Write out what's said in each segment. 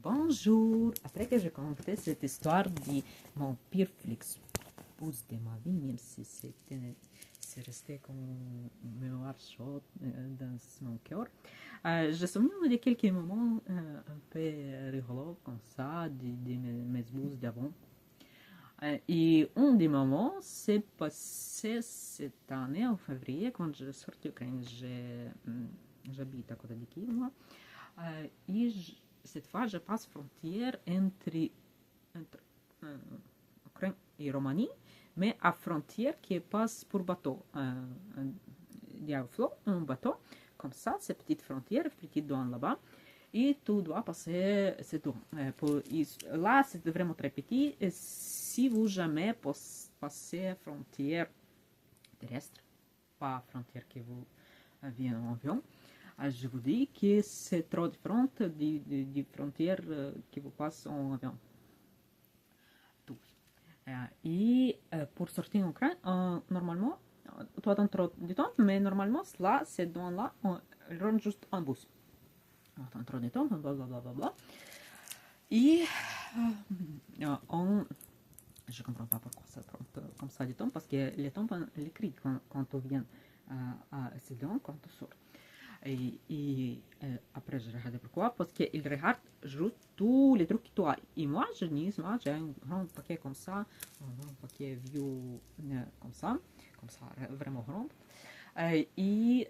Bonjour. Après que j'ai compté cette histoire de mon pire flexboost de ma vie, même si c'est resté comme une mémoire chaude dans mon cœur, je me souviens de quelques moments un peu rigolos comme ça, de mes boosts d'avant. Et un des moments s'est passé cette année en février quand je suis sortie d'Ukraine. J'habite à côté de Kiev, moi. Et cette fois, je passe frontière entre Ukraine et Roumanie, mais à frontière qui passe pour bateau. Il y a un flot, un bateau, comme ça, cette petite frontière, petite douane là-bas. Et tu dois passer cette douane. Là, c'est vraiment très petit. Et si vous jamais passez frontière terrestre, pas frontière que vous vient en avion, je vous dis que c'est trop différent des frontières qui vous passent en avion. Et pour sortir en Ukraine, normalement, toi dans trop de temps, mais normalement, là, cette douane-là, on rentre juste en bus. On attend trop de temps, blablabla. Et je ne comprends pas pourquoi ça prend comme ça du temps, parce que les temps, on l'écrit quand on vient à cette douane, quand on sort. Et après, je regarde pourquoi, parce qu'il regarde juste tous les trucs que tu as. Et moi, j'ai un grand paquet comme ça, un grand paquet vieux comme ça, vraiment grand. Et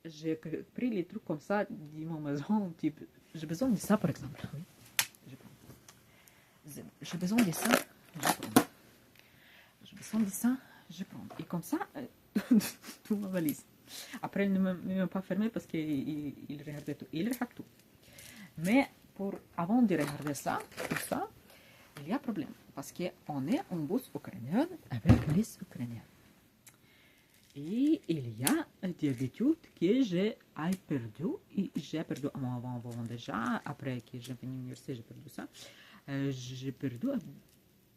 j'ai pris les trucs comme ça de ma maison, type, j'ai besoin de ça par exemple. Oui, j'ai besoin de ça, je prends. J'ai besoin de ça, je prends. Et comme ça, toute ma valise. Après, il ne m'a pas fermé parce qu'il regardait tout. Il regarde tout. Mais avant de regarder ça, tout ça, il y a un problème. Parce qu'on est en bus ukrainien avec les Ukrainiens. Et il y a des habitudes que j'ai perdues. Et j'ai perdu avant déjà. Après que j'ai fini l'université, j'ai perdu ça. J'ai perdu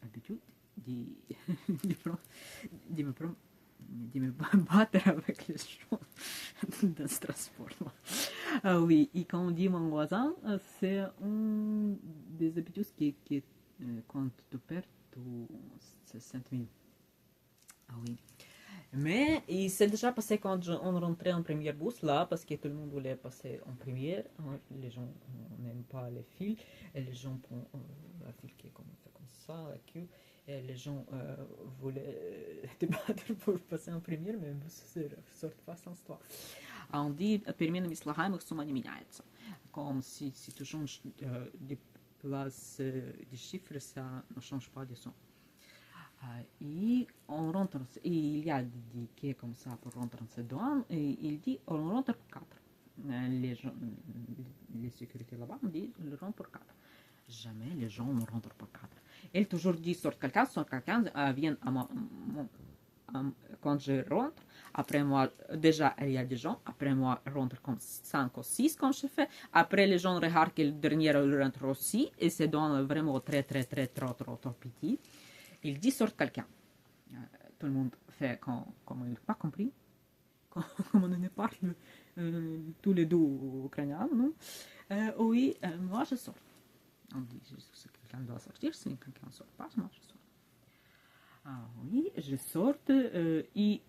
l'habitude de me battre avec les gens dans Strasbourg. Oui, et quand on dit mon voisin, c'est un des habitudes qui quand tu perds, tu sens mieux. Ah oui. Mais il s'est déjà passé quand on rentrait en première bus là, parce que tout le monde voulait passer en première. Les gens n'aiment pas les fils, et les gens prennent la file qui est comme ça, la queue. Et les gens voulaient te battre pour passer en première, mais bus sort pas sans toi. On dit переменными слагаемых сумма не меняется. Comme si tu changes de place des chiffres, ça ne change pas de son. Et on rentre, et il y a des quais comme ça pour rentrer en cette douane, et il dit on rentre pour 4. Les sécurités là-bas, on dit on rentre pour 4. Jamais les gens ne rentrent pour 4. Elle toujours dit sort quelqu'un, vient quand je rentre. Après moi, déjà, il y a des gens. Après moi, rentre comme 5 ou 6 comme je fais. Après, les gens regardent que le dernier rentre aussi. Et c'est donc vraiment très trop petit. Il dit sort quelqu'un. Tout le monde fait comme il n'a pas compris. Comme on ne parle tous les deux ukrainiens, non? Oui, moi je sors. On dit si quelqu'un doit sortir, si quelqu'un ne sort pas, moi je sors. Oui, je sors et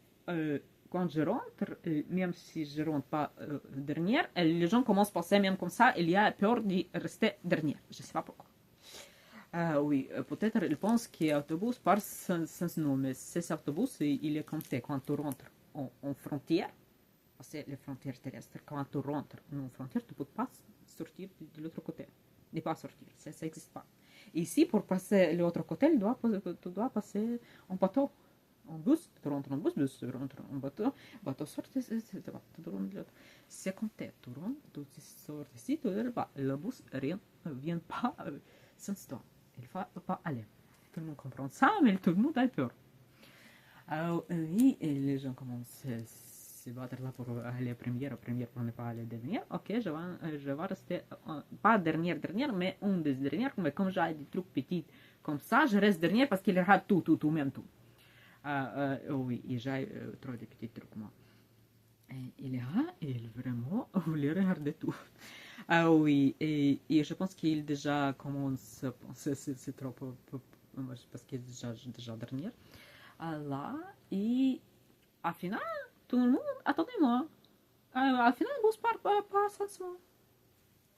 quand je rentre, même si je ne rentre pas dernière, les gens commencent à passer même comme ça, il y a peur de rester dernière. Je ne sais pas pourquoi. Oui, peut-être ils pensent que l'autobus passe sans nous, mais cet autobus, il est compté quand tu rentres en frontière, c'est les frontières terrestres. Quand tu rentres en frontière, tu ne peux pas sortir de l'autre côté. Ne pas sortir, ça n'existe pas. Ici, pour passer de l'autre côté, tu dois passer en bateau, en bus. Tu rentres en bus, tu rentres en bateau sort, tu rentres de l'autre. C'est compté, tu rentres, tu sors ici, tu rentres pas. Le bus ne vient pas sans toi. Il ne faut pas aller. Tout le monde comprend ça, mais tout le monde a peur. Alors, oui, et les gens commencent à se battre là pour aller première pour ne pas aller dernière. Ok, je vais rester, pas dernière, mais une des dernières, mais comme j'ai des trucs petits comme ça, je reste dernière parce qu'il rate tout, même tout. Oui, et j'ai trop de petits trucs, moi. Et il vraiment voulait regarder tout. Ah oui, et je pense qu'il déjà commence à penser, c'est trop, parce qu'il est déjà dernier. Ah là, et à final, tout le monde, attendez-moi, à final, on se parle pas sensiblement.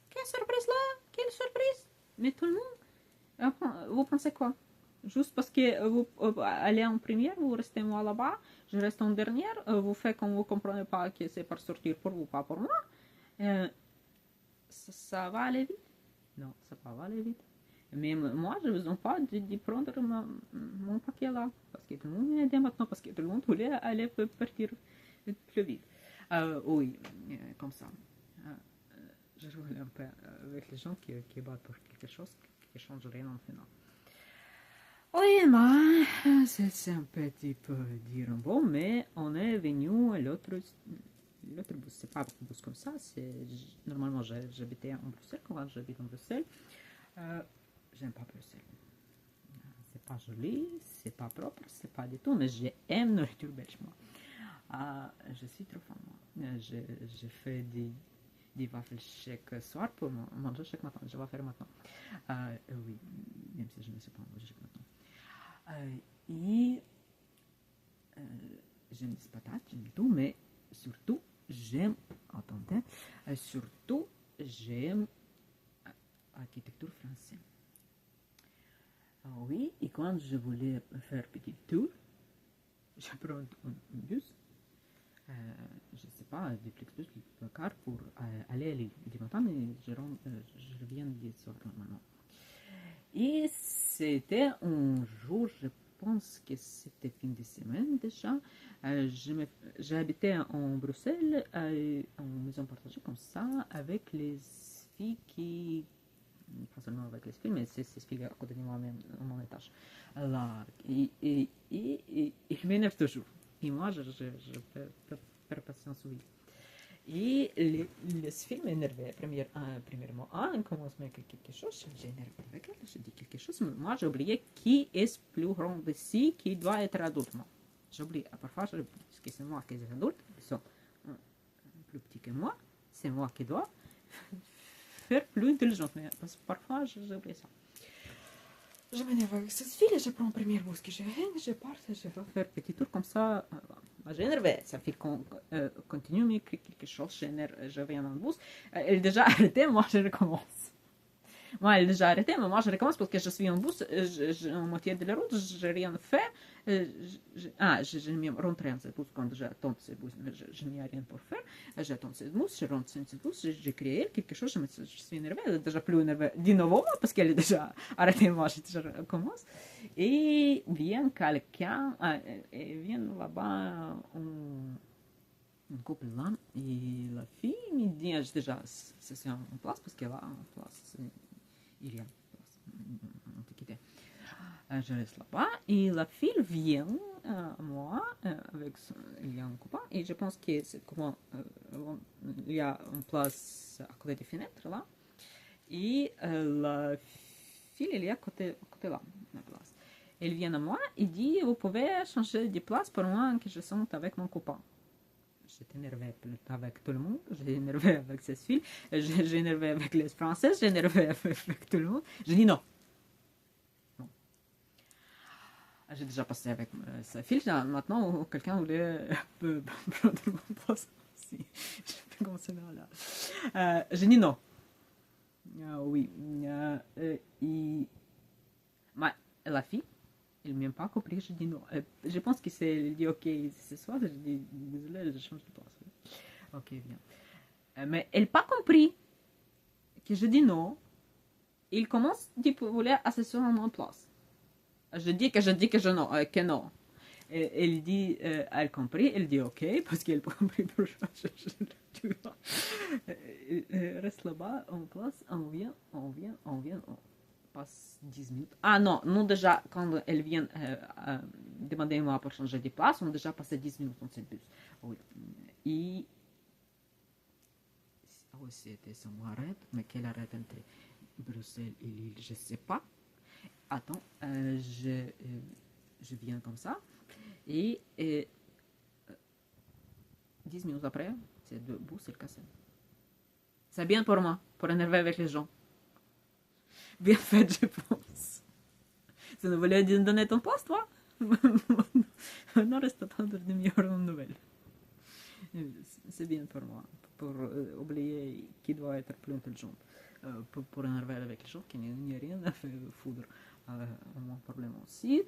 Quelle surprise là, quelle surprise. Mais tout le monde, vous pensez quoi? Juste parce que vous allez en première, vous restez moi là-bas, je reste en dernière, vous faites comme vous comprenez pas que c'est pour sortir pour vous, pas pour moi. Euh, ça va aller vite? Non, ça va pas aller vite. Mais moi, je ne besoin pas de prendre mon paquet là. Parce que tout le monde est aidé maintenant, parce que tout le monde voulait aller partir plus vite. Oui, comme ça. Euh, je roule un peu avec les gens qui battent pour quelque chose qui ne change rien en final. Oui, moi, c'est un petit peu dire bon, mais on est venu à l'autre bus. C'est pas un bus comme ça. Normalement, j'habitais en Bruxelles. Quand j'habite en Bruxelles, euh, j'aime pas Bruxelles. C'est pas joli, c'est pas propre, c'est pas du tout, mais j'aime la nourriture belge, moi. Je suis trop fan, moi. Je fais des wafles chaque soir pour manger chaque matin. Je vais faire maintenant. Oui, même si je ne sais pas manger chaque matin. Et j'aime les patates, j'aime tout, mais surtout, j'aime, attendez, surtout, j'aime l'architecture française. Oui, et quand je voulais faire un petit tour, je prends un bus, je ne sais pas, des Flixbus, des car pour aller du matin, et je reviens du soir normalement. Et c'était un jour, je pense que c'était fin de semaine déjà. J'habitais en Bruxelles, en maison partagée comme ça, avec les filles qui pas seulement avec les filles, mais c'est filles à côté de moi même, à mon étage. Alors, il m'énerve toujours. Et moi, je perds patience, oui. Et les filles m'énervaient. Premièrement, on commence à mettre quelque chose, j'énerve avec elle, je dis quelque chose, mais moi, j'ai oublié qui est plus grand ici, qui doit être adulte. J'oublie, parfois, je parce que c'est moi qui suis adulte, ils sont plus petits que moi, c'est moi qui dois faire plus intelligente, mais parce que parfois, j'oublie ça. Je m'énerve avec cette fille, je prends un premier bus que je viens, je pars, je vais faire un petit tour comme ça. J'énerve, ça fait qu'on continue à m'écrire quelque chose, je viens dans le bus. Elle est déjà arrêtée, moi je recommence. Moi, elle est déjà arrêtée, mais moi je recommence parce que je suis en bus, en moitié de la route, je n'ai rien fait. Je me rentre en ce bus quand j'attends ce bus, je n'ai rien pour faire. J'attends ce bus, je rentre en ce bus, j'ai créé quelque chose, je suis énervée, elle est déjà plus énervée de nouveau parce qu'elle est déjà arrêtée, moi je recommence. Et vient quelqu'un, vient là-bas un couple là, et la fille me dit déjà, c'est en place parce qu'elle a en place. Il y a antiquité. Je reste là-bas et la fille vient à moi avec il y a un copain et je pense que c'est comment il y a une place à côté des fenêtres là et la fille elle est à côté là la place. Elle vient à moi et dit vous pouvez changer de place pour moi que je sente avec mon copain. J'étais énervée avec tout le monde, j'ai énervé avec cette fille, j'ai énervé avec les Français, j'ai énervé avec tout le monde. J'ai dit non. Non. J'ai déjà passé avec sa fille, maintenant quelqu'un voulait prendre mon poste. Si, je peux commencer là. J'ai dit non. Oui. Et, la fille, elle ne m'a pas compris, je dis non. Je pense que c'est, elle dit ok, ce soir, je dis désolé, je change de place. Ok, bien. Mais elle n'a pas compris que je dis non. Il commence à vouloir s'asseoir à mon place. Je dis que non, que non. Et elle dit, elle compris, elle dit ok, parce qu'elle a compris pourquoi tu vois. Reste là-bas, en place, on vient, on passe 10 minutes. Ah non, nous déjà, quand elle vient demander moi pour changer de place, on a déjà passé 10 minutes dans cette bus. Oui. Et oui, c'était son arrêt, mais quel arrêt entre Bruxelles et Lille, je ne sais pas. Attends, je viens comme ça. Et 10 minutes après, c'est debout, c'est le cassé. C'est bien pour moi, pour énerver avec les gens. Bien fait, je pense. Ça nous voulait donner ton poste, toi? Non, reste attendre de meilleures nouvelles. C'est bien pour moi, pour oublier qui doit être plus intelligent. Pour énerver avec les gens qui n'y a rien à foutre. Mon problème aussi.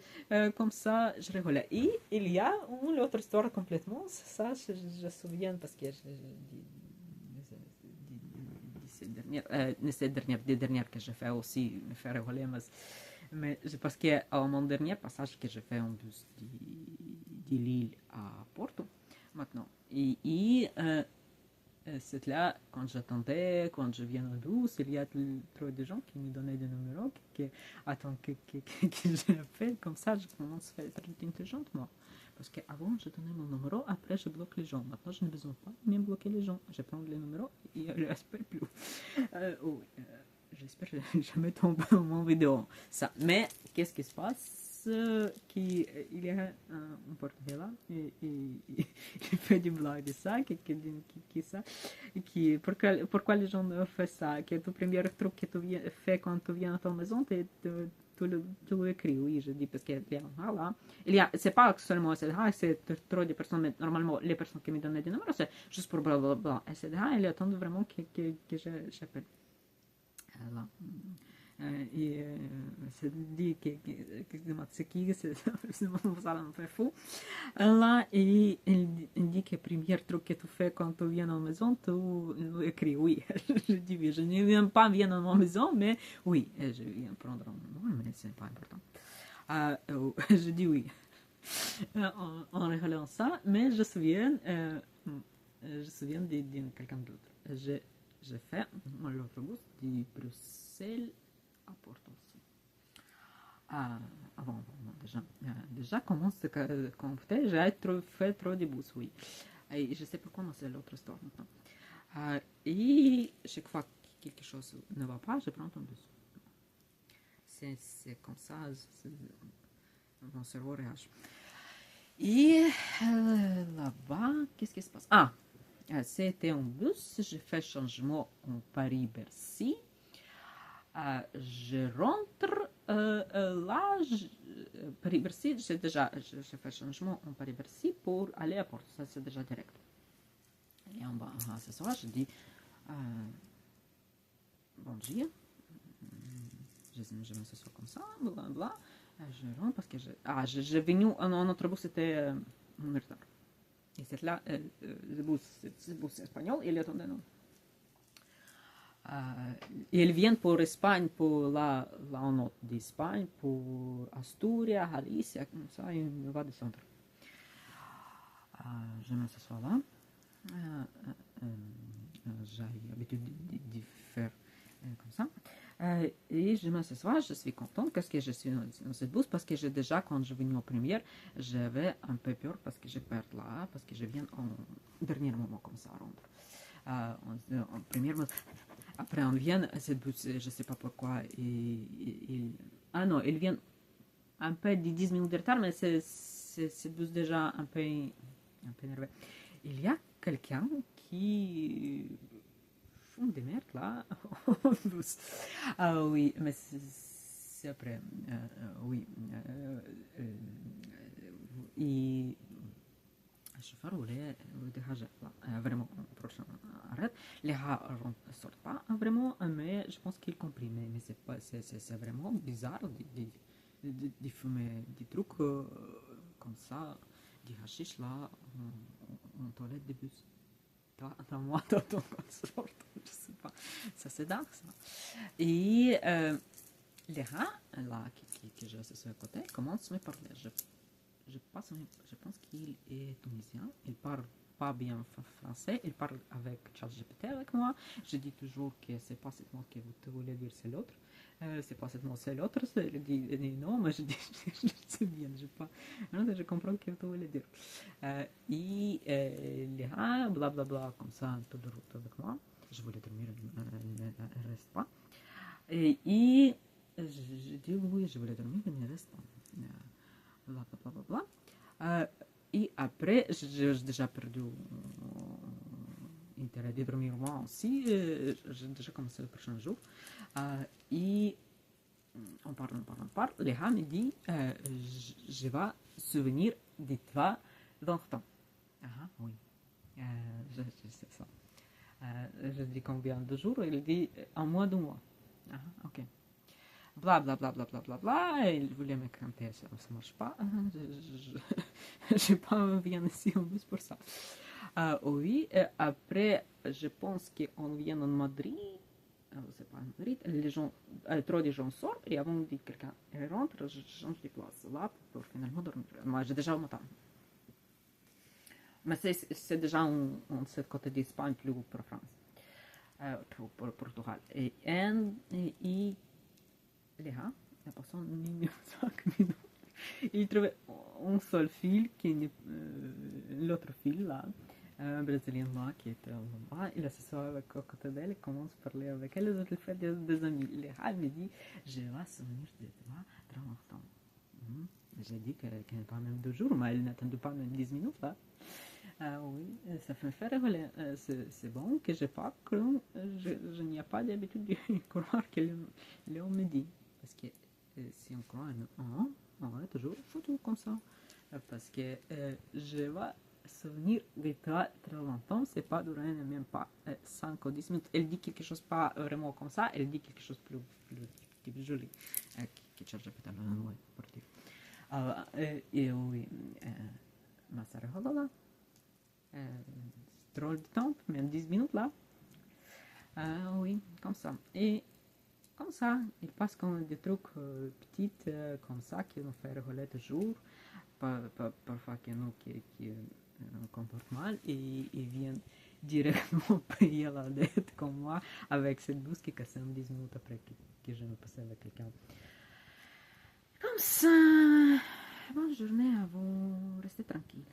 Comme ça, je rigole. Et il y a une autre histoire complètement. Ça, je me souviens parce que des dernières que j'ai fait aussi me faire rigoler, mais parce qu'au mon dernier passage que j'ai fait en bus de Lille à Porto, maintenant. C'est là, quand j'attendais, quand je viens en bus, il y a trop de gens qui me donnaient des numéros, que j'appelle, comme ça, je commence à être intelligente, moi. Parce qu'avant, je donnais mon numéro, après, je bloque les gens. Maintenant, je n'ai besoin pas de même bloquer les gens. Je prends les numéros et je ne respecte plus. J'espère que je jamais tombe dans mon vidéo. Ça. Mais, qu'est-ce qui se passe? Il y a un portugais là, et il fait du blague de ça, pourquoi les gens font ça, que le premier truc que tu fais quand tu viens à ta maison, tu le écris, oui, je dis, parce qu'il y a, c'est pas seulement SDH, c'est trop de personnes, mais normalement, les personnes qui me donnent des numéros, c'est juste pour blablabla. SDH, ils attendent vraiment que j'appelle. Là. Et c'est dit que c'est qui, c'est un peu fou. Là, et il dit que le premier truc que tu fais quand tu viens à la maison, tu écris oui. Je dis oui, je ne viens pas venir à ma maison, mais oui, je viens prendre un nom, mais c'est pas important. Je dis oui. En rigolant ça, mais je me souviens de quelqu'un d'autre. J'ai fait l'autobus de Bruxelles à Porto aussi. Avant, déjà commence à compter, j'ai fait trop de bus, oui. Et je sais pas comment c'est l'autre histoire maintenant. Et chaque fois que quelque chose ne va pas, je prends un bus. C'est comme ça, mon cerveau réagit. Et là-bas, qu'est-ce qui se passe? C'était un bus, j'ai fait changement en Paris-Bercy. Je rentre là, Paris-Bercy, j'ai fait changement en Paris-Bercy pour aller à Porto, ça c'est déjà direct. Et en bas, ce soir, je dis bonjour, je me s'assois comme ça, blablabla. Je rentre parce que j'ai venu en autobus, c'était en retard. Et c'est là, le bus espagnol, il attendait nous. Ils viennent pour Espagne, pour la note d'Espagne, pour Asturias, Galicia, comme ça, il va descendre. Je me s'assois là. J'ai l'habitude de faire comme ça. Et je me s'assois, je suis contente parce que je suis dans cette bourse, parce que déjà, quand je venais en première, j'avais un peu peur parce que je perds là, parce que je viens en dernier moment comme ça, en première moment. Après, on vient, cette bourse, je ne sais pas pourquoi, il vient un peu de 10 minutes de retard, mais cette bourse déjà un peu énervé. Il y a quelqu'un qui font des merdes là. Oui, mais c'est après. Oui. Et le chauffeur voulait dégager là. Vraiment, prochain arrête. Les gars ne sortent pas vraiment, mais je pense qu'ils comprennent. Mais c'est vraiment bizarre de fumer des trucs comme ça, du hashish là, en toilette de bus. Dans moi, dans ton consort, je sais pas. Ça, c'est dingue, ça. Et les gars, là, que j'ai associé à côté, commencent à me parler. Je pense qu'il est tunisien. Il parle pas bien français. Il parle avec ChatGPT avec moi. Je dis toujours que c'est pas ce mot que vous voulez dire, c'est l'autre. C'est pas ce mot, c'est l'autre. Il dit non, mais je dis, je sais bien, je comprends ce que vous voulez dire. Et les gars, blablabla, comme ça, un peu de route avec moi. Je voulais dormir, il ne reste pas. Et je dis oui, je voulais dormir, mais il ne reste pas. Et après, j'ai déjà perdu intérêt de dormir moi aussi. J'ai déjà commencé le prochain jour. Et on parle. Léa me dit, je vais souvenir de toi longtemps. Oui, je sais ça. Je dis combien de jours? Il dit un mois, 2 mois. Ok. Bla bla bla bla bla bla bla. Il voulait me canter, ça ne marche pas. Je n'ai pas bien ici en bus pour ça. Oui, après, je pense qu'on vient en Madrid. C'est pas Madrid. Les gens, trop de gens sortent et avant que quelqu'un rentre, je change de place là pour finalement dormir. Moi, j'ai déjà au matin. Mais c'est déjà on ce côté d'Espagne plus pour France, pour Portugal. Et Léa, la personne numéro 5 minutes, il trouvait un seul fil qui est l'autre fil là, un Brésilien là qui était là, il s'assoit avec à côté d'elle et commence à parler avec elle, et il fait des amis. Léa me dit, je vais souvenir de toi très longtemps. J'ai dit qu'elle n'est pas même 2 jours, mais elle n'attendait pas même 10 minutes là. Oui, ça me fait rigoler. C'est bon que je pas cru, je n'y ai pas d'habitude de croire que Léon me dit. Parce que si on croit on est toujours foutu comme ça. Parce que je vais souvenir de toi très longtemps, c'est pas durer même pas 5 ou 10 minutes. Elle dit quelque chose pas vraiment comme ça, elle dit quelque chose plus joli. Qui cherche peut-être un mot pour dire. Et oui, ma sœur là. Drôle de temps, même 10 minutes là. Oui, comme ça. Et comme ça, il passe comme des trucs petits comme ça qui nous fait rigoler toujours. Parfois que nous qui on comporte mal et ils viennent directement payer la dette comme moi avec cette bouche qui casse en 10 minutes après que je me passais avec quelqu'un. Comme ça, bonne journée à vous, restez tranquille.